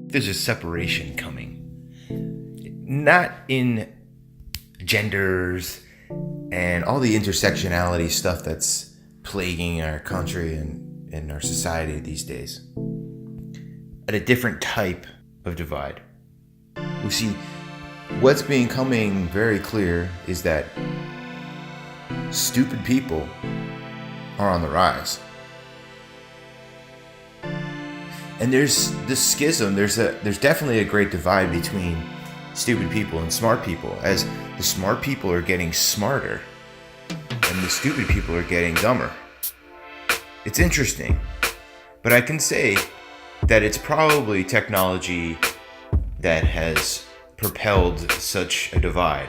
there's a separation coming. Not in genders and all the intersectionality stuff that's plaguing our country and our society these days, but a different type of divide. We see what's becoming very clear is that stupid people are on the rise. And there's this schism, there's definitely a great divide between stupid people and smart people, as the smart people are getting smarter and the stupid people are getting dumber. It's interesting, but I can say that it's probably technology that has propelled such a divide.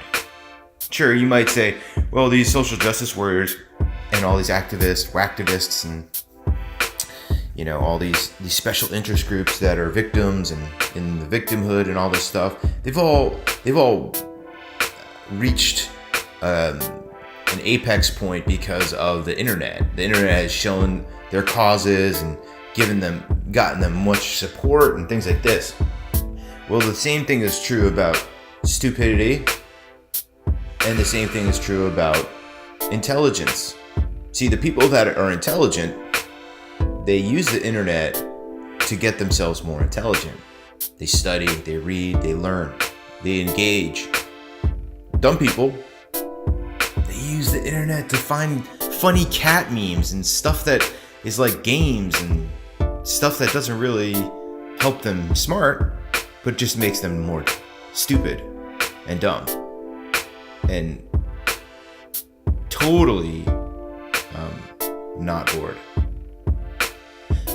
Sure, you might say, well, these social justice warriors and all these whacktivists, and all these special interest groups that are victims and in the victimhood and all this stuff, they've all reached an apex point because of the internet. The internet has shown their causes and gotten them much support and things like this. Well, the same thing is true about stupidity, and the same thing is true about intelligence. See, the people that are intelligent, they use the internet to get themselves more intelligent. They study, they read, they learn, they engage. Dumb people, they use the internet to find funny cat memes and stuff that is like games and stuff that doesn't really help them smart, but just makes them more stupid and dumb and totally not bored.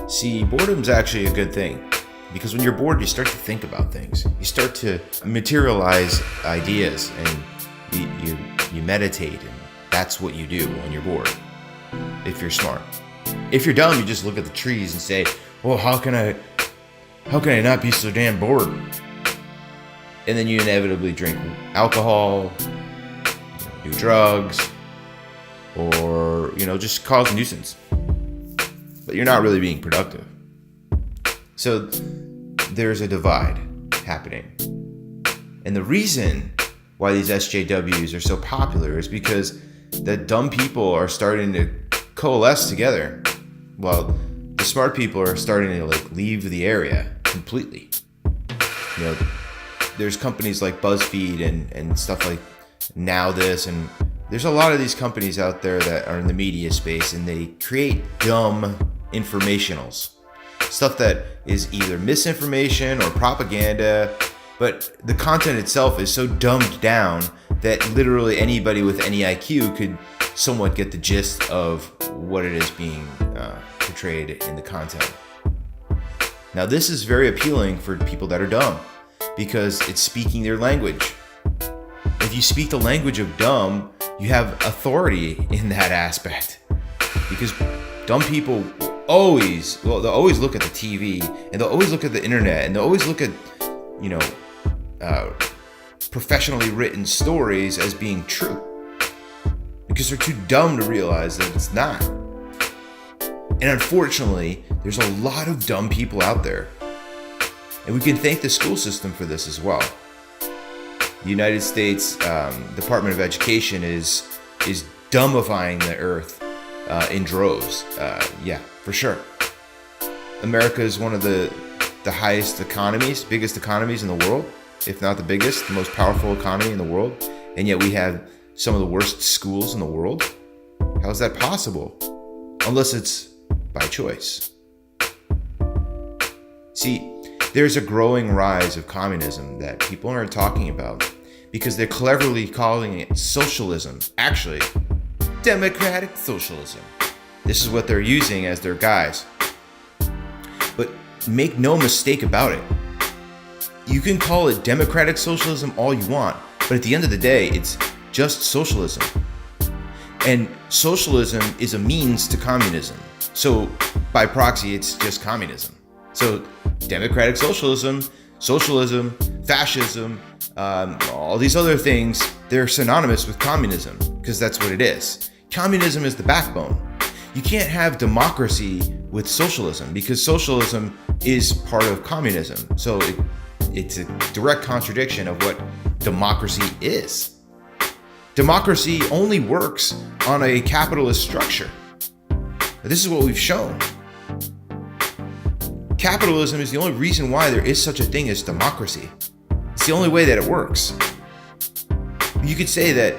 See, boredom's actually a good thing, because when you're bored, you start to think about things. You start to materialize ideas, and you meditate, and that's what you do when you're bored, if you're smart. If you're dumb, you just look at the trees and say, well, how can I not be so damn bored? And then you inevitably drink alcohol, do drugs, or just cause nuisance. But you're not really being productive. So there's a divide happening. And the reason why these SJWs are so popular is because the dumb people are starting to coalesce together, while the smart people are starting to leave the area completely. There's companies like BuzzFeed and stuff like Now This, and there's a lot of these companies out there that are in the media space, and they create dumb informationals, stuff that is either misinformation or propaganda, but the content itself is so dumbed down that literally anybody with any IQ could somewhat get the gist of what it is being portrayed in the content. Now, this is very appealing for people that are dumb, because it's speaking their language. If you speak the language of dumb, you have authority in that aspect, because dumb people they'll always look at the TV, and they'll always look at the internet, and they'll always look at professionally written stories as being true, because they're too dumb to realize that it's not. And unfortunately, there's a lot of dumb people out there, and we can thank the school system for this as well. The United States Department of Education is dumbifying the earth in droves. Yeah, for sure. America is one of the biggest economies in the world, if not the biggest, the most powerful economy in the world, and yet we have some of the worst schools in the world. How is that possible? Unless it's by choice. See, there's a growing rise of communism that people aren't talking about, because they're cleverly calling it socialism. Actually, democratic socialism. This is what they're using as their guise. But make no mistake about it. You can call it democratic socialism all you want, but at the end of the day, it's just socialism. And socialism is a means to communism. So by proxy, it's just communism. So democratic socialism, fascism, all these other things, they're synonymous with communism, because that's what it is. Communism is the backbone. You can't have democracy with socialism, because socialism is part of communism. So it's a direct contradiction of what democracy is. Democracy only works on a capitalist structure. This is what we've shown. Capitalism is the only reason why there is such a thing as democracy. It's the only way that it works. You could say that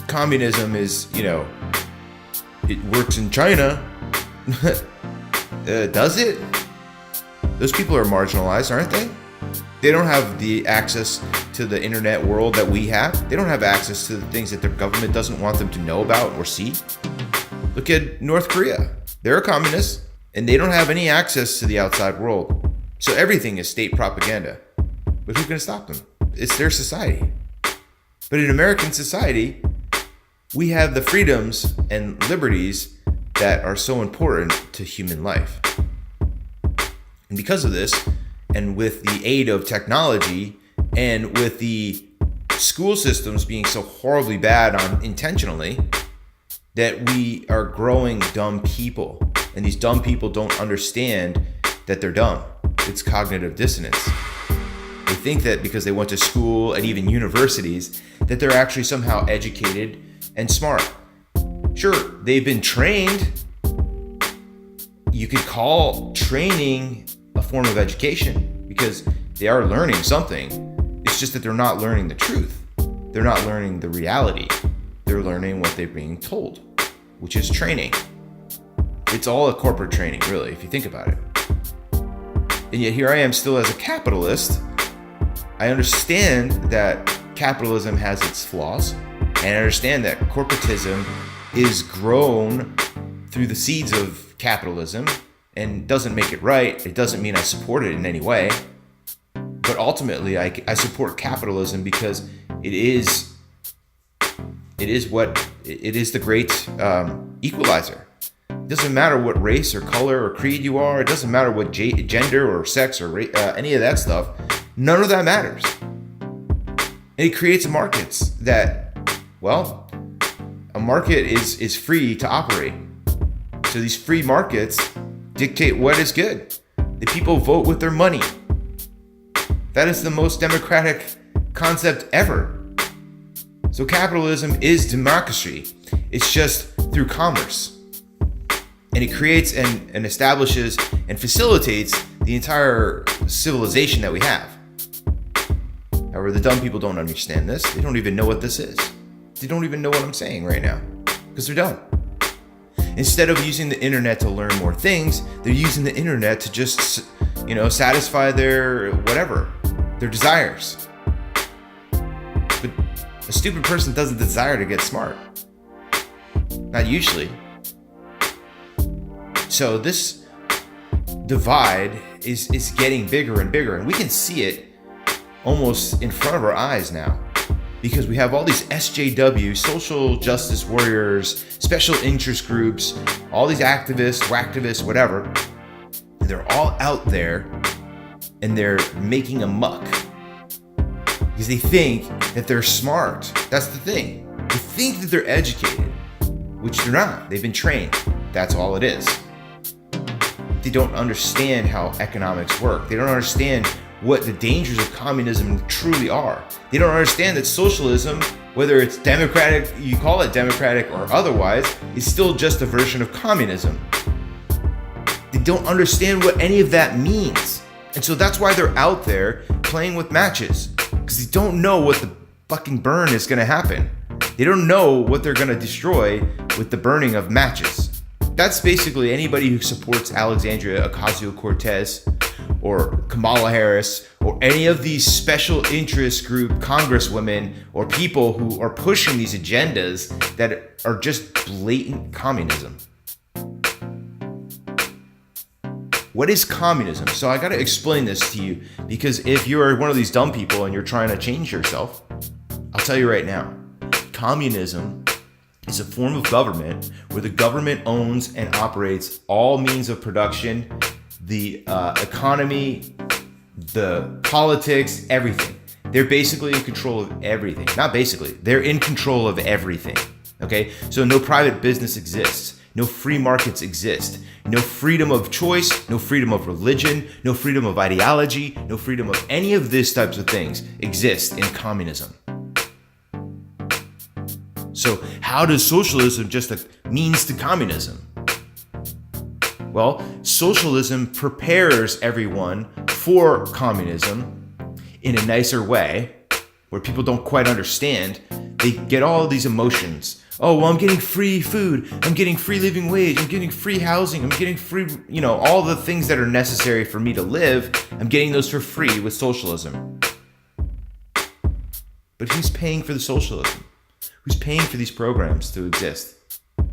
communism is, it works in China. Does it? Those people are marginalized, aren't they? They don't have the access to the internet world that we have. They don't have access to the things that their government doesn't want them to know about or see. Look at North Korea. They're a communist, and they don't have any access to the outside world. So everything is state propaganda. But who's going to stop them? It's their society. But in American society, we have the freedoms and liberties that are so important to human life. And because of this, and with the aid of technology, and with the school systems being so horribly bad intentionally, that we are growing dumb people. And these dumb people don't understand that they're dumb. It's cognitive dissonance. They think that because they went to school and even universities, that they're actually somehow educated and smart. Sure, they've been trained. You could call training a form of education because they are learning something. It's just that they're not learning the truth. They're not learning the reality. They're learning what they're being told, which is training. It's all a corporate training, really, if you think about it. And yet here I am still as a capitalist. I understand that capitalism has its flaws, and I understand that corporatism is grown through the seeds of capitalism and doesn't make it right. It doesn't mean I support it in any way. But ultimately, I support capitalism because it is the great equalizer. It doesn't matter what race or color or creed you are. It doesn't matter what gender or sex or any of that stuff. None of that matters. And it creates markets that, well, a market is free to operate. So these free markets dictate what is good. The people vote with their money. That is the most democratic concept ever. So capitalism is democracy. It's just through commerce. And it creates and establishes and facilitates the entire civilization that we have. However, the dumb people don't understand this. They don't even know what this is. They don't even know what I'm saying right now because they're dumb. Instead of using the internet to learn more things, they're using the internet to just, satisfy their desires. But a stupid person doesn't desire to get smart. Not usually. So this divide is getting bigger and bigger, and we can see it almost in front of our eyes now because we have all these SJW, social justice warriors, special interest groups, all these activists, whatever. And they're all out there and they're making a muck because they think that they're smart. That's the thing. They think that they're educated, which they're not. They've been trained. That's all it is. They don't understand how economics work. They don't understand what the dangers of communism truly are. They don't understand that socialism, whether it's democratic, you call it democratic or otherwise, is still just a version of communism. They don't understand what any of that means. And so that's why they're out there playing with matches, because they don't know what the fucking burn is going to happen. They don't know what they're going to destroy with the burning of matches. That's basically anybody who supports Alexandria Ocasio-Cortez or Kamala Harris or any of these special interest group congresswomen or people who are pushing these agendas that are just blatant communism. What is communism? So I got to explain this to you because if you're one of these dumb people and you're trying to change yourself, I'll tell you right now, communism is a form of government where the government owns and operates all means of production, the economy, the politics, everything. They're basically in control of everything. Not basically, they're in control of everything. Okay, so no private business exists. no free markets exist. No freedom of choice, no freedom of religion, no freedom of ideology, no freedom of any of these types of things exist in communism. So how does socialism just a means to communism? Well, socialism prepares everyone for communism in a nicer way where people don't quite understand. They get all of these emotions. Oh, well, I'm getting free food. I'm getting free living wage. I'm getting free housing. I'm getting free, all the things that are necessary for me to live. I'm getting those for free with socialism. But who's paying for the socialism? Who's paying for these programs to exist?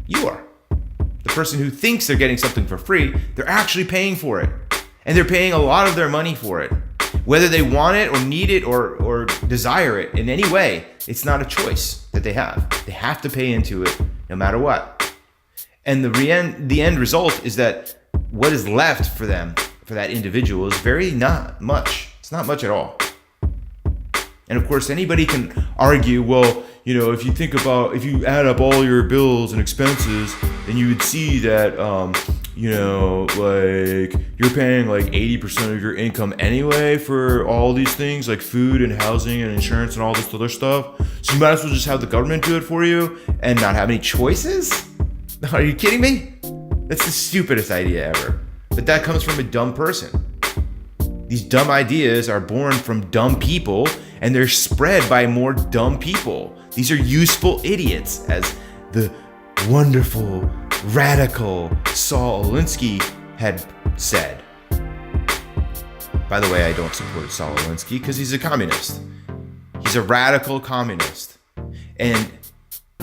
You are. The person who thinks they're getting something for free, they're actually paying for it. And they're paying a lot of their money for it. Whether they want it or need it or desire it in any way, it's not a choice that they have. They have to pay into it no matter what. And the end result is that what is left for them, for that individual, is very not much. It's not much at all. And of course, anybody can argue, well, if you add up all your bills and expenses, then you would see that, you're paying like 80% of your income anyway for all these things like food and housing and insurance and all this other stuff. So you might as well just have the government do it for you and not have any choices? Are you kidding me? That's the stupidest idea ever. But that comes from a dumb person. These dumb ideas are born from dumb people, and they're spread by more dumb people. These are useful idiots, as the wonderful, radical Saul Alinsky had said. By the way, I don't support Saul Alinsky because he's a communist. He's a radical communist. And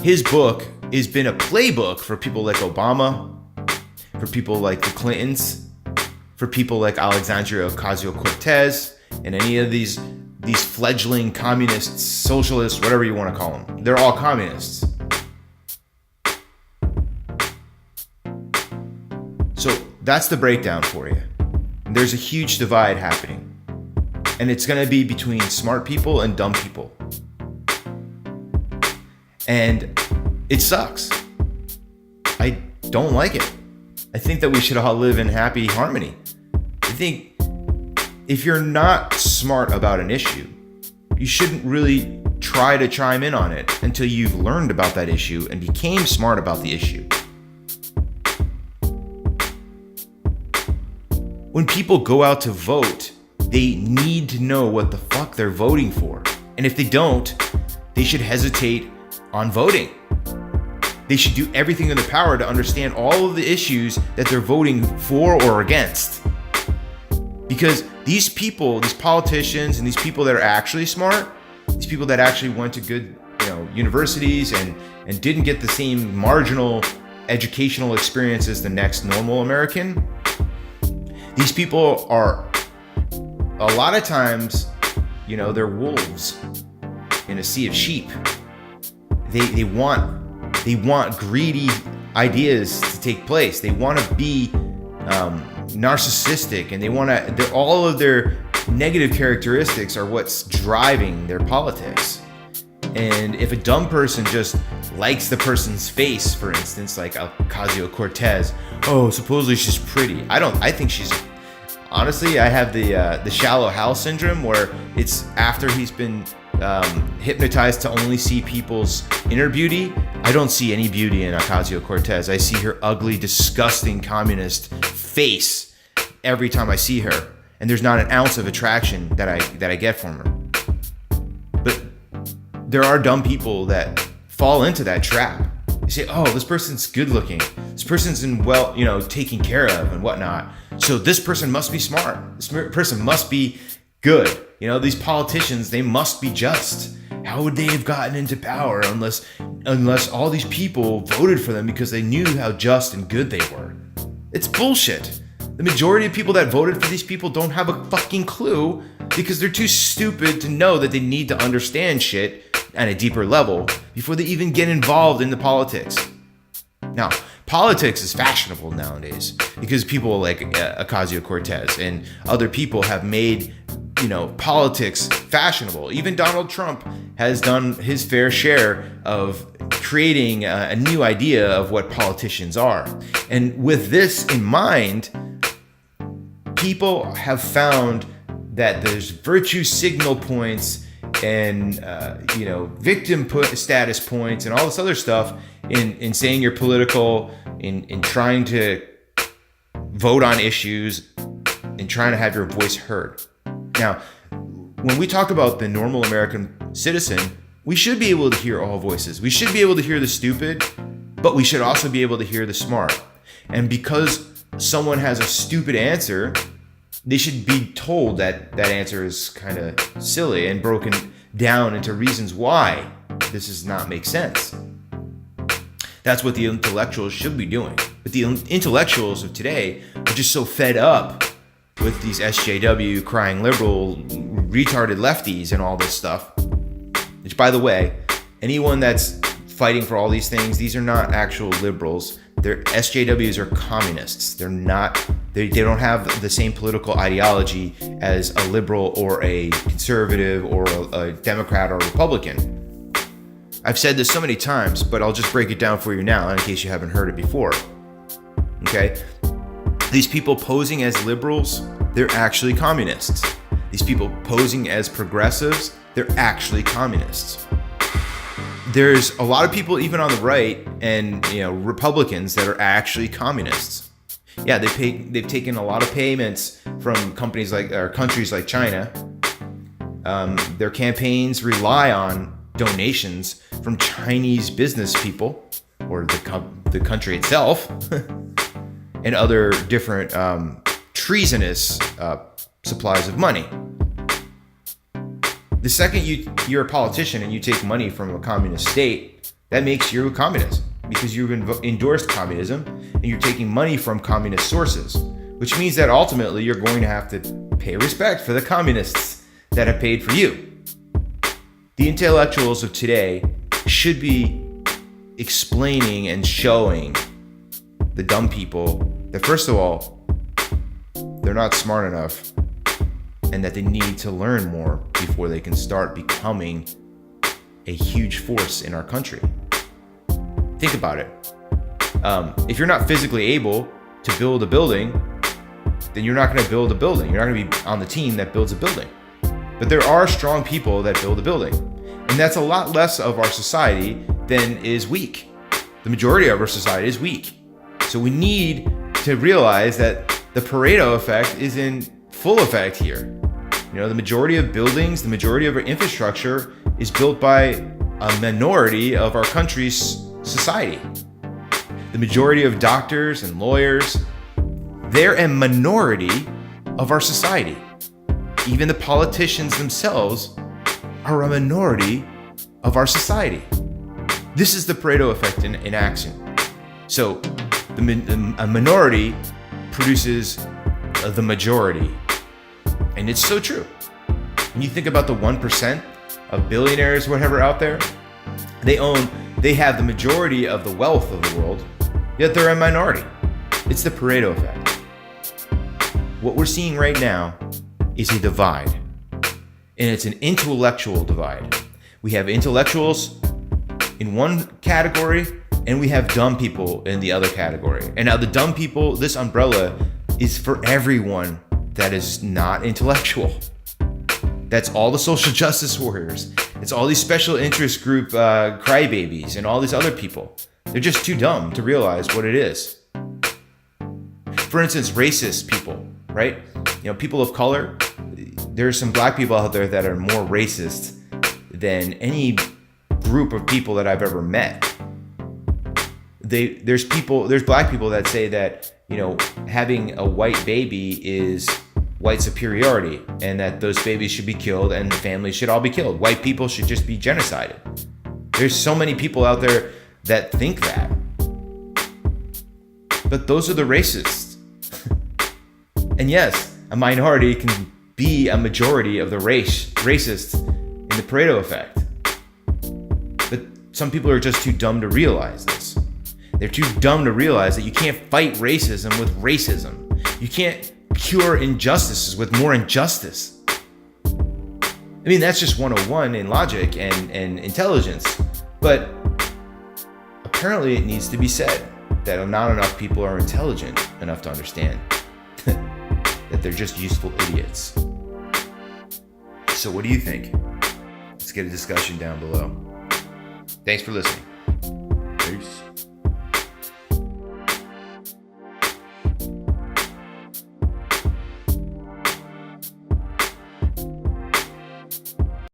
his book has been a playbook for people like Obama, for people like the Clintons, for people like Alexandria Ocasio-Cortez, and any of these fledgling communists, socialists, whatever you want to call them. They're all communists. So that's the breakdown for you. There's a huge divide happening. And it's going to be between smart people and dumb people. And it sucks. I don't like it. I think that we should all live in happy harmony. I think if you're not smart about an issue, you shouldn't really try to chime in on it until you've learned about that issue and became smart about the issue. When people go out to vote, they need to know what the fuck they're voting for. And if they don't, they should hesitate on voting. They should do everything in their power to understand all of the issues that they're voting for or against. Because these people, these politicians, and these people that are actually smart, these people that actually went to good, universities and didn't get the same marginal educational experience as the next normal American, these people are a lot of times, they're wolves in a sea of sheep. They want greedy ideas to take place. They want to be narcissistic, and all of their negative characteristics are what's driving their politics. And if a dumb person just likes the person's face, for instance, like Ocasio-Cortez, oh, supposedly she's pretty. I think she's, honestly, I have the shallow Hal syndrome, where it's after he's been hypnotized to only see people's inner beauty. I don't see any beauty in Ocasio-Cortez. I see her ugly, disgusting communist face every time I see her, and there's not an ounce of attraction that I get from her. But there are dumb people that fall into that trap. They say, oh, this person's good looking, this person's taken care of and whatnot, so this person must be smart, this person must be good. These politicians, they must be just. How would they have gotten into power unless all these people voted for them because they knew how just and good they were? It's bullshit. The majority of people that voted for these people don't have a fucking clue, because they're too stupid to know that they need to understand shit at a deeper level before they even get involved in the politics. Now, politics is fashionable nowadays because people like Ocasio-Cortez and other people have made politics fashionable. Even Donald Trump has done his fair share of creating a new idea of what politicians are. And with this in mind, people have found that there's virtue signal points and victim status points and all this other stuff in saying you're political, in trying to vote on issues, in trying to have your voice heard. Now, when we talk about the normal American citizen, we should be able to hear all voices. We should be able to hear the stupid, but we should also be able to hear the smart. And because someone has a stupid answer, they should be told that that answer is kind of silly and broken down into reasons why this does not make sense. That's what the intellectuals should be doing. But the intellectuals of today are just so fed up with these SJW, crying liberal, retarded lefties and all this stuff. Which, by the way, anyone that's fighting for all these things, these are not actual liberals. Their SJWs are communists. They're not. They don't have the same political ideology as a liberal or a conservative or a Democrat or a Republican. I've said this so many times, but I'll just break it down for you now in case you haven't heard it before. Okay? These people posing as liberals, they're actually communists. These people posing as progressives, they're actually communists. There's a lot of people even on the right and Republicans that are actually communists. Yeah, they've taken a lot of payments from countries like China. Their campaigns rely on donations from Chinese business people or the country itself and other different treasonous supplies of money. The second you're a politician and you take money from a communist state, that makes you a communist because you've endorsed communism and you're taking money from communist sources, which means that ultimately you're going to have to pay respect for the communists that have paid for you. The intellectuals of today should be explaining and showing the dumb people that, first of all, they're not smart enough and that they need to learn more before they can start becoming a huge force in our country. Think about it. If you're not physically able to build a building, then you're not going to build a building. You're not going to be on the team that builds a building. But there are strong people that build a building. And that's a lot less of our society than is weak. The majority of our society is weak. So we need to realize that the Pareto effect is in full effect here. The majority of buildings, the majority of our infrastructure is built by a minority of our country's society. The majority of doctors and lawyers, they're a minority of our society. Even the politicians themselves are a minority of our society. This is the Pareto effect in action. So a minority produces the majority. And it's so true. When you think about the 1% of billionaires, whatever out there, they have the majority of the wealth of the world, yet they're a minority. It's the Pareto effect. What we're seeing right now is a divide. And it's an intellectual divide. We have intellectuals in one category, and we have dumb people in the other category. And now the dumb people, this umbrella is for everyone that is not intellectual. That's all the social justice warriors. It's all these special interest group crybabies and all these other people. They're just too dumb to realize what it is. For instance, racist people, right? People of color. There's some black people out there that are more racist than any group of people that I've ever met. There's black people that say that, having a white baby is white superiority and that those babies should be killed and families should all be killed. White people should just be genocided. There's so many people out there that think that. But those are the racists. And yes, a minority can be a majority of the racists in the Pareto effect. But some people are just too dumb to realize this. They're too dumb to realize that you can't fight racism with racism. You can't cure injustices with more injustice. That's just 101 in logic and intelligence. But apparently it needs to be said that not enough people are intelligent enough to understand that they're just useful idiots. So what do you think? Let's get a discussion down below. Thanks for listening.